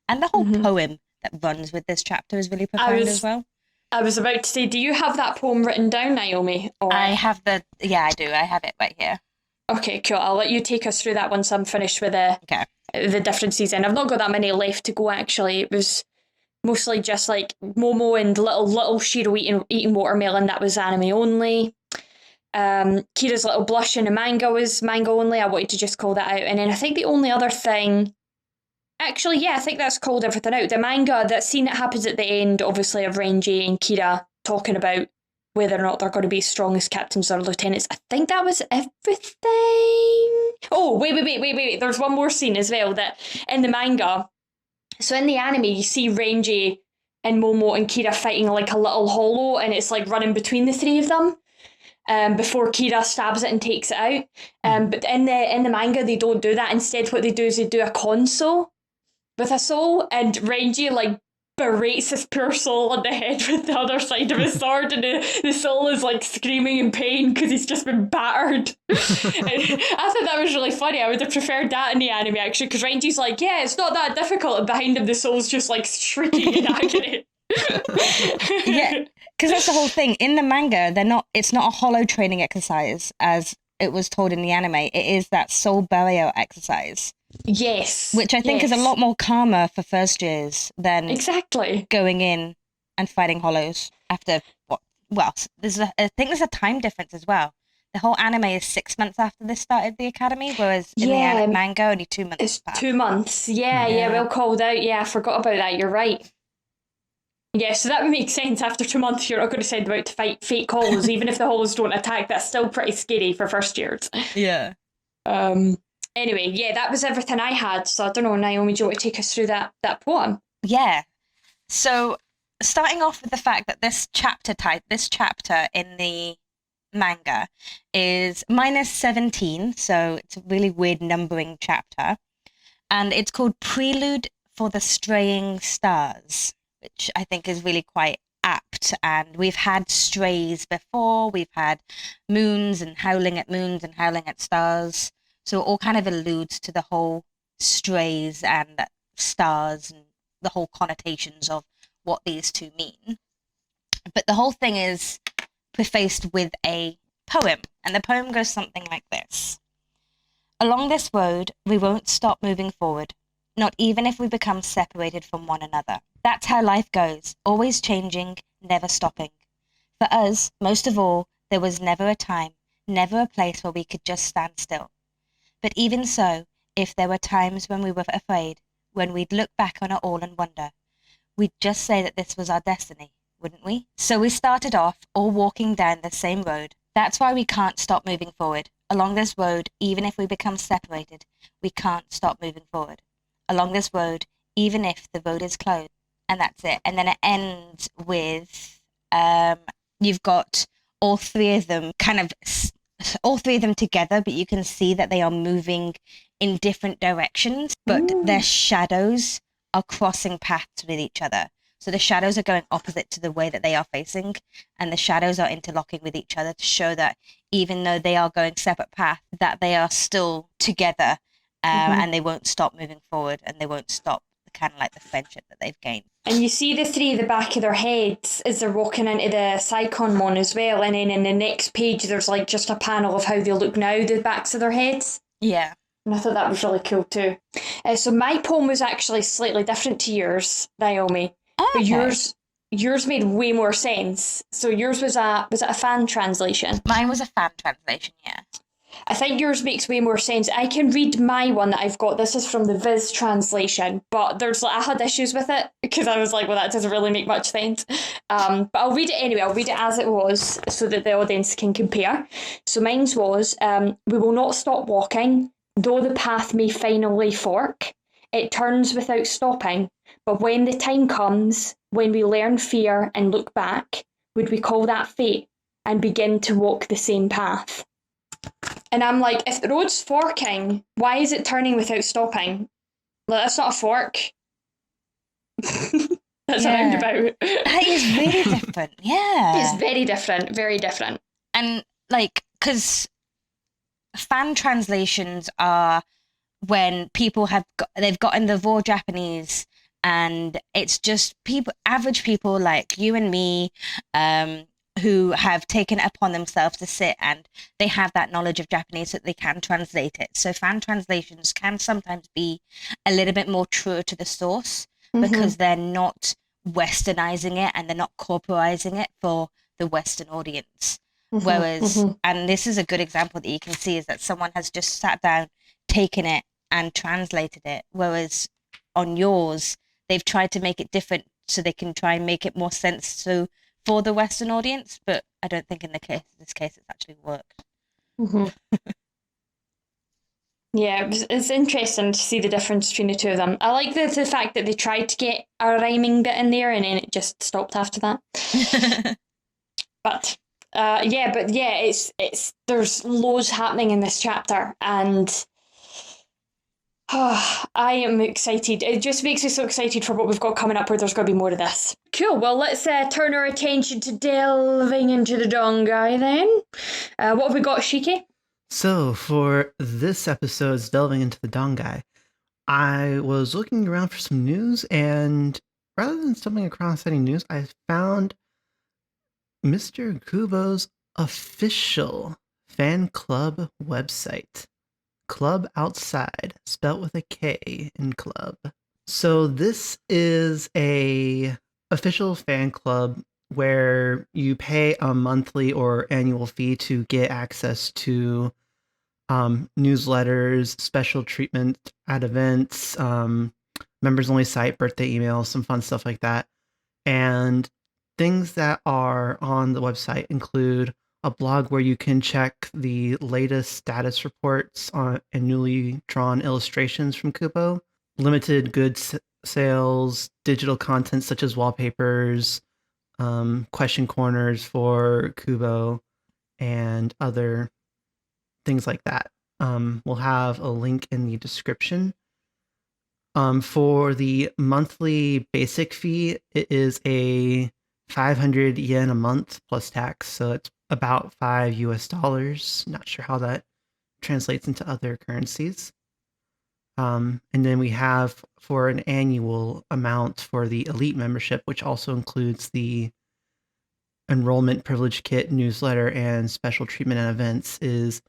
C: And the whole poem that runs with this chapter is really profound as well.
A: I was about to say, do you have that poem written down, Naomi? Or...
C: I have I do. I have it right here.
A: Okay, cool. I'll let you take us through that once I'm finished with the differences. And I've not got that many left to go, actually. It was mostly just Momo and little Shiro eating watermelon. That was anime only. Kira's little blush in the manga was manga only. I wanted to just call that out. And then I think the only other thing... Actually, yeah, I think that's called everything out. The manga, that scene that happens at the end, obviously, of Renji and Kira talking about whether or not they're going to be as strong as captains or lieutenants. I think that was everything. Oh, wait. There's one more scene as well that in the manga. So in the anime, you see Renji and Momo and Kira fighting a little hollow, and it's running between the three of them. Before Kira stabs it and takes it out. But in the manga, they don't do that. Instead, what they do is they do a conso with a soul, and Renji berates his poor soul on the head with the other side of his sword, and the soul is screaming in pain because he's just been battered. I thought that was really funny. I would have preferred that in the anime, actually, because Renji's yeah, it's not that difficult, and behind him the soul's just shrieking in agony.
C: Yeah, because that's the whole thing. In the manga, it's not a hollow training exercise as it was told in the anime. It is that soul burial exercise.
A: Yes.
C: Which I think is a lot more calmer for first years than going in and fighting hollows after what? Well, I think there's a time difference as well. The whole anime is 6 months after this started the academy, whereas in the manga only 2 months.
A: It's 2 months. Yeah, well called out. Yeah, I forgot about that. You're right. Yeah, so that makes sense. After 2 months, you're not going to send them out to fight fake hollows, even if the hollows don't attack. That's still pretty scary for first years.
C: Yeah.
A: Anyway, yeah, that was everything I had. So I don't know, Naomi, do you want to take us through that poem?
C: Yeah. So starting off with the fact that this chapter in the manga is -17, so it's a really weird numbering chapter. And it's called Prelude for the Straying Stars, which I think is really quite apt. And we've had strays before, we've had moons and howling at stars. So it all kind of alludes to the whole strays and stars and the whole connotations of what these two mean. But the whole thing is prefaced with a poem, and the poem goes something like this. Along this road, we won't stop moving forward, not even if we become separated from one another. That's how life goes, always changing, never stopping. For us, most of all, there was never a time, never a place where we could just stand still. But even so, if there were times when we were afraid, when we'd look back on it all and wonder, we'd just say that this was our destiny, wouldn't we? So we started off all walking down the same road. That's why we can't stop moving forward. Along this road, even if we become separated, we can't stop moving forward. Along this road, even if the road is closed. And that's it. And then it ends with, you've got all three of them together, but you can see that they are moving in different directions, but their shadows are crossing paths with each other. So the shadows are going opposite to the way that they are facing, and the shadows are interlocking with each other to show that even though they are going separate paths, that they are still together, and they won't stop moving forward, and they won't stop kind of like the friendship that they've gained.
A: And you see the three at the back of their heads as they're walking into the Psychonmon as well, and then in the next page there's like just a panel of how they look now, the backs of their heads.
C: Yeah.
A: And I thought that was really cool too. So my poem was actually slightly different to yours, Naomi.
C: Oh, okay.
A: But yours made way more sense. So yours was it a fan translation?
C: Mine was a fan translation, yeah.
A: I think yours makes way more sense. I can read my one that I've got. This is from the Viz translation, but I had issues with it because I was like, well, that doesn't really make much sense. But I'll read it anyway. I'll read it as it was so that the audience can compare. So mine's was, we will not stop walking, though the path may finally fork. It turns without stopping. But when the time comes, when we learn fear and look back, would we call that fate and begin to walk the same path? And I'm like, if the road's forking, why is it turning without stopping? Like, that's not a fork. That's a roundabout.
C: That is really different, yeah.
A: It's very different, very different.
C: And, like, because fan translations are when people they've gotten the raw Japanese, and it's just average people like you and me, who have taken it upon themselves to sit and they have that knowledge of Japanese that they can translate it. So fan translations can sometimes be a little bit more true to the source because they're not westernizing it and they're not corporizing it for the Western audience. Whereas, and this is a good example that you can see, is that someone has just sat down, taken it and translated it. Whereas on yours, they've tried to make it different so they can try and make it more sense for the Western audience, but I don't think in this case it's actually worked.
A: Yeah, it's interesting to see the difference between the two of them. I like the fact that they tried to get a rhyming bit in there and then it just stopped after that. But it's there's loads happening in this chapter, and I am excited. It just makes me so excited for what we've got coming up, where there's going to be more of this. Cool. Well, let's turn our attention to delving into the Dongai then. What have we got, Shiki?
B: So, for this episode's Delving into the Dongai, I was looking around for some news, and rather than stumbling across any news, I found Mr. Kubo's official fan club website. Club Outside, spelt with a K in club. So this is a official fan club where you pay a monthly or annual fee to get access to newsletters, special treatment at events, members only site, birthday emails, some fun stuff like that. And things that are on the website include a blog where you can check the latest status reports on and newly drawn illustrations from Kubo, limited goods sales, digital content such as wallpapers, question corners for Kubo, and other things like that. We'll have a link in the description. For the monthly basic fee, it is a 500 yen a month plus tax, so it's about $5. Not sure how that translates into other currencies. And then we have for an annual amount for the elite membership, which also includes the enrollment privilege kit, newsletter, and special treatment and events, is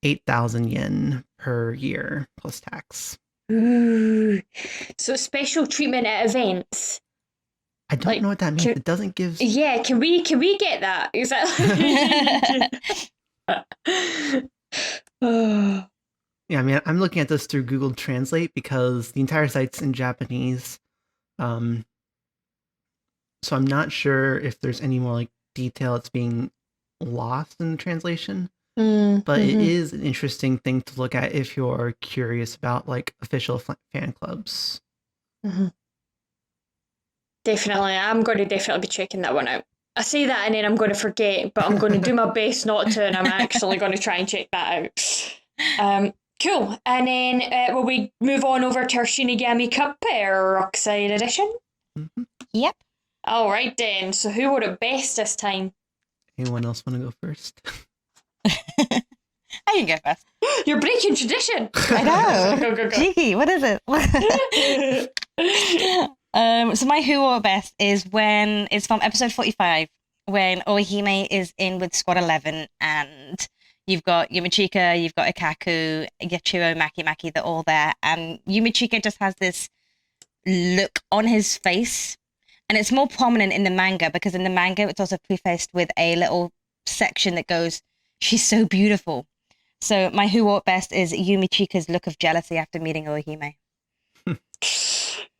B: 8,000 yen per year plus tax.
A: Ooh. So special treatment at events.
B: I don't know what that means. It doesn't give.
A: Yeah, can we get that? Is that?
B: Yeah, I mean, I'm looking at this through Google Translate because the entire site's in Japanese. So I'm not sure if there's any more like detail that's being lost in the translation. But it is an interesting thing to look at if you're curious about like official fan clubs.
A: Definitely. I'm going to definitely be checking that one out. I say that and then I'm going to forget, but I'm going to do my best not to, and I'm actually going to try and check that out. Cool. And then will we move on over to our Shinigami Cup Rockside Edition?
C: Yep.
A: All right then. So who wrote it best this time?
B: Anyone else want to go first?
C: I can go first.
A: You're breaking tradition.
C: I know.
A: Go.
C: Shiki, what is it? So my who or best is when it's from episode 45 when Orihime is in with Squad 11 and you've got Yumichika, you've got Ikaku, Yachiro, Maki, they're all there, and Yumichika just has this look on his face, and it's more prominent in the manga because in the manga it's also prefaced with a little section that goes, "She's so beautiful." So my who or best is Yumichika's look of jealousy after meeting Orihime.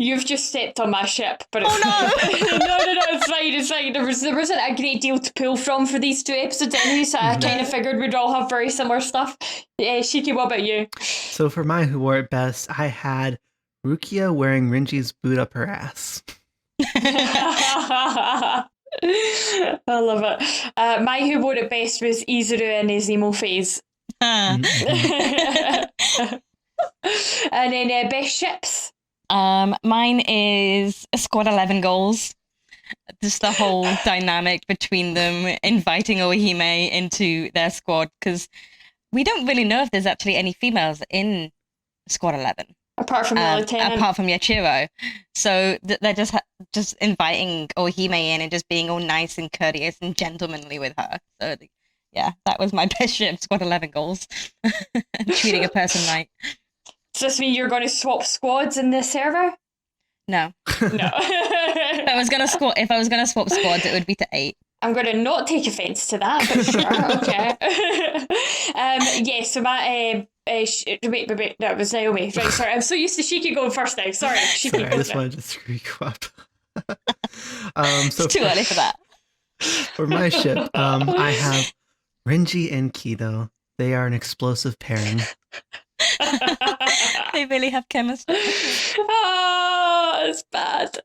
A: You've just stepped on my ship, but it's
C: no,
A: it's fine. There wasn't a great deal to pull from for these two episodes anyway, so I kind of figured we'd all have very similar stuff. Shiki, what about you?
B: So for my who wore it best, I had Rukia wearing Renji's boot up her ass.
A: I love it. My who wore it best was Izuru in his emo phase. And then best ships.
C: Mine is Squad 11 goals. Just the whole dynamic between them inviting Orihime into their squad, because we don't really know if there's actually any females in Squad 11.
A: Apart from the lieutenant.
C: Apart from Yachiro. So they're just inviting Orihime in and just being all nice and courteous and gentlemanly with her. So yeah, that was my best ship, Squad 11 goals. Treating a person right.
A: Does this mean you're going to swap squads in this server?
C: No.
A: No.
C: If I was gonna swap squads, it would be to 8.
A: I'm going to not take offence to that, but sure, okay. Yeah, so my... wait, that was Naomi. Right, sorry, I'm so used to Shiki going first now. Sorry, Shiki.
B: Sorry, I just wanted to screw you up.
C: So it's too early for that.
B: For my ship, I have Renji and Kido. They are an explosive pairing.
C: They really have chemistry.
A: Oh, it's bad.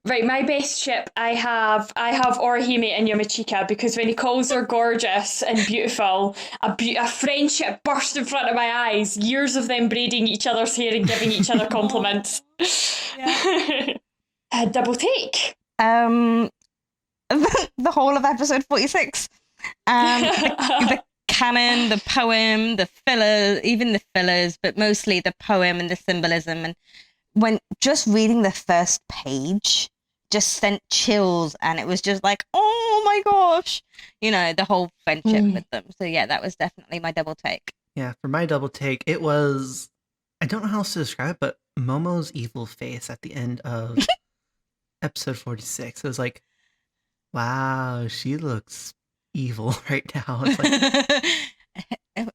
A: Right, my best ship, I have Orihime and Yumichika, because when he calls her gorgeous and beautiful, a friendship burst in front of my eyes. Years of them braiding each other's hair and giving each other compliments. Yeah. Double take.
C: The whole of episode 46. The canon, the poem, the filler, even the fillers, but mostly the poem and the symbolism. And when just reading the first page just sent chills, and it was just like, oh my gosh, the whole friendship with them. So yeah, that was definitely my double take.
B: Yeah, for my double take, it was, I don't know how else to describe it, but Momo's evil face at the end of episode 46. It was like, wow, she looks evil right now. It's like,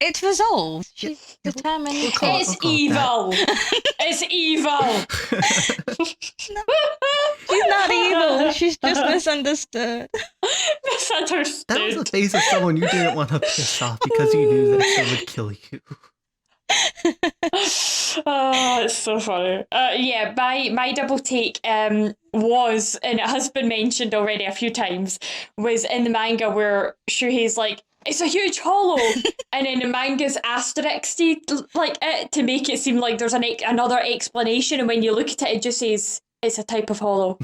C: it's resolved. She's determined.
A: It's evil. It's evil.
C: She's not evil. She's just misunderstood.
A: Misunderstood.
B: That was the face of someone you didn't want to piss off because you knew that she would kill you.
A: Oh, it's so funny. Yeah, my double take was, and it has been mentioned already a few times, was in the manga where Shuhei's like, it's a huge hollow, and in the manga's asterisked like it to make it seem like there's another explanation, and when you look at it, it just says it's a type of hollow.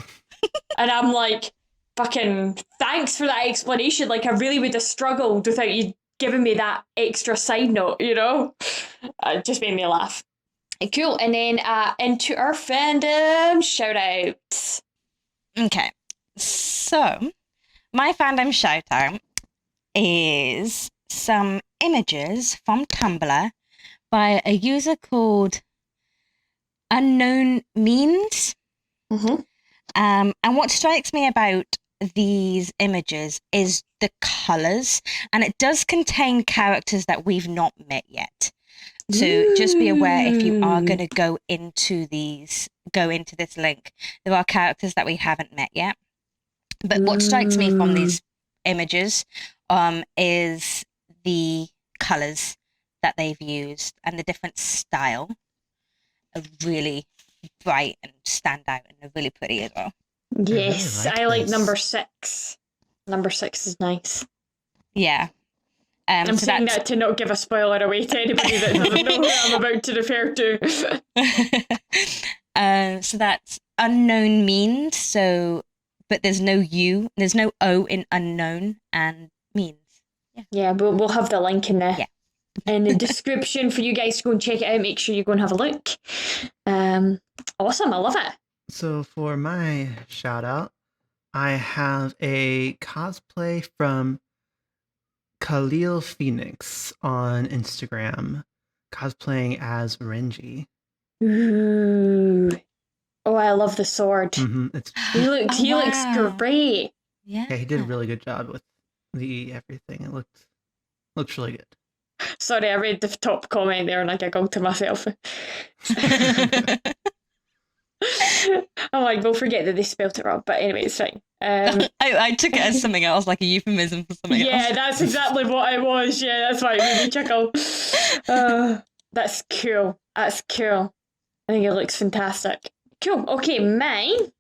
A: And I'm like, fucking thanks for that explanation. Like, I really would have struggled without you giving me that extra side note, you know? It just made me laugh. Cool. And then into our fandom shout outs.
C: Okay. So, my fandom shout out is some images from Tumblr by a user called Unknwnmeans.
A: Mm-hmm.
C: And what strikes me about these images is the colors, and it does contain characters that we've not met yet. So just be aware, if you are going to go into this link, there are characters that we haven't met yet. But what strikes me from these images is the colors that they've used, and the different style are really bright and stand out, and they're really pretty as well.
A: Yes,
B: I
A: I like
B: this.
A: number 6. Number 6 is nice.
C: Yeah.
A: I'm
C: so
A: saying that to not give a spoiler away to anybody that doesn't know who I'm about to refer to.
C: So that's Unknwnmeans. So, but there's no U, there's no O in unknown and means.
A: Yeah, we'll have the link in the description for you guys to go and check it out. Make sure you go and have a look. Awesome, I love it.
B: So for my shout out, I have a cosplay from Khalil Phoenix on Instagram, cosplaying as Renji.
A: Ooh. Oh, I love the sword.
B: Mm-hmm.
A: He looks great.
C: Yeah,
B: he did a really good job with the everything. It looks really good.
A: Sorry, I read the top comment there and I giggled to myself. I'm like, we'll forget that they spelt it wrong, but anyway, it's fine.
C: I took it as something else, like a euphemism for something else.
A: Yeah, that's exactly what it was. Yeah, that's why it made me chuckle. That's cool. That's cool. I think it looks fantastic. Cool. Okay, mine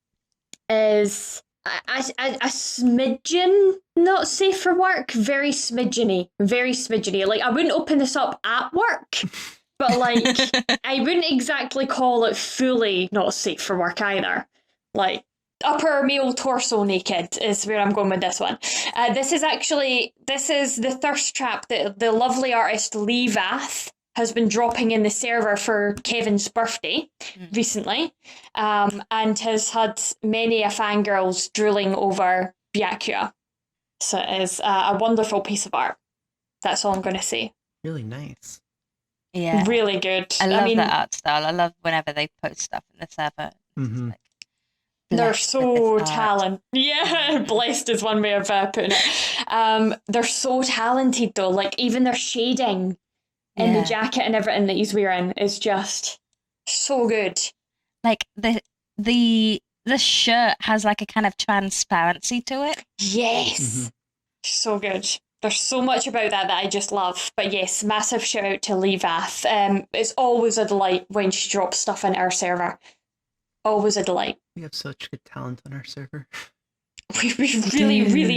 A: is a smidgen not safe for work. Very smidgeny. Very smidgeny. Like, I wouldn't open this up at work. But, like, I wouldn't exactly call it fully not safe for work either. Like, upper male torso naked is where I'm going with this one. This is the thirst trap that the lovely artist LeVath has been dropping in the server for Kevin's birthday recently, and has had many a fangirls drooling over Byakuya. So it is a wonderful piece of art. That's all I'm going to say.
B: Really nice.
C: Yeah.
A: Really good.
C: I love that art style. I love whenever they post stuff in the server.
B: Mm-hmm.
C: Like,
A: they're so talented. Yeah, blessed is one way of putting it. They're so talented though. Like, even their shading in the jacket and everything that he's wearing is just so good. Like
C: the shirt has like a kind of transparency to it.
A: Yes.
B: Mm-hmm.
A: So good. There's so much about that I just love. But yes, massive shout out to LeVath. It's always a delight when she drops stuff into our server. Always a delight.
B: We have such good talent on our server.
A: We really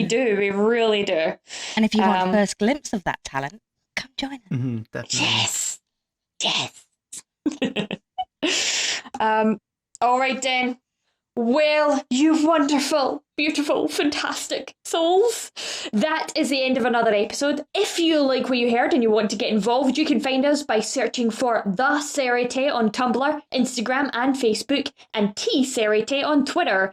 A: do. We really do.
C: And if you want first glimpse of that talent, come join us.
B: Mm-hmm, definitely.
A: Yes. All right then. Well, you wonderful, beautiful, fantastic souls. That is the end of another episode. If you like what you heard and you want to get involved, you can find us by searching for TheSeireitei on Tumblr, Instagram and Facebook, and TSeireitei on Twitter.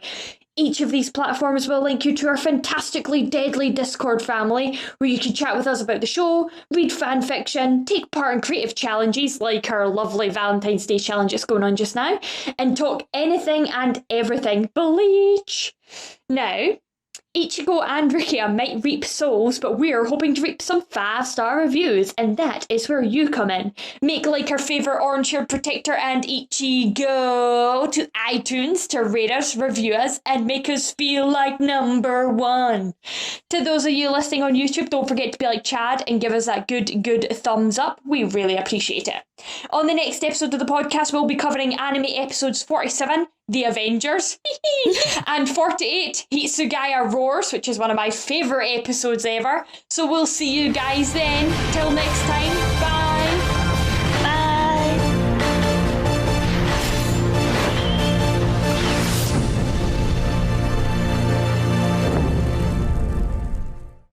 A: Each of these platforms will link you to our fantastically deadly Discord family, where you can chat with us about the show, read fanfiction, take part in creative challenges like our lovely Valentine's Day challenge that's going on just now, and talk anything and everything Bleach. Now, Ichigo and Rukia might reap souls, but we're hoping to reap some 5-star reviews, and that is where you come in. Make like our favourite orange-haired protector and Ichigo to iTunes to rate us, review us, and make us feel like number one. To those of you listening on YouTube, don't forget to be like Chad and give us that good thumbs up. We really appreciate it. On the next episode of the podcast, we'll be covering anime episodes 47, The Avengers, and 48, Hitsugaya Roars, which is one of my favourite episodes ever. So we'll see you guys then. Till next time, bye!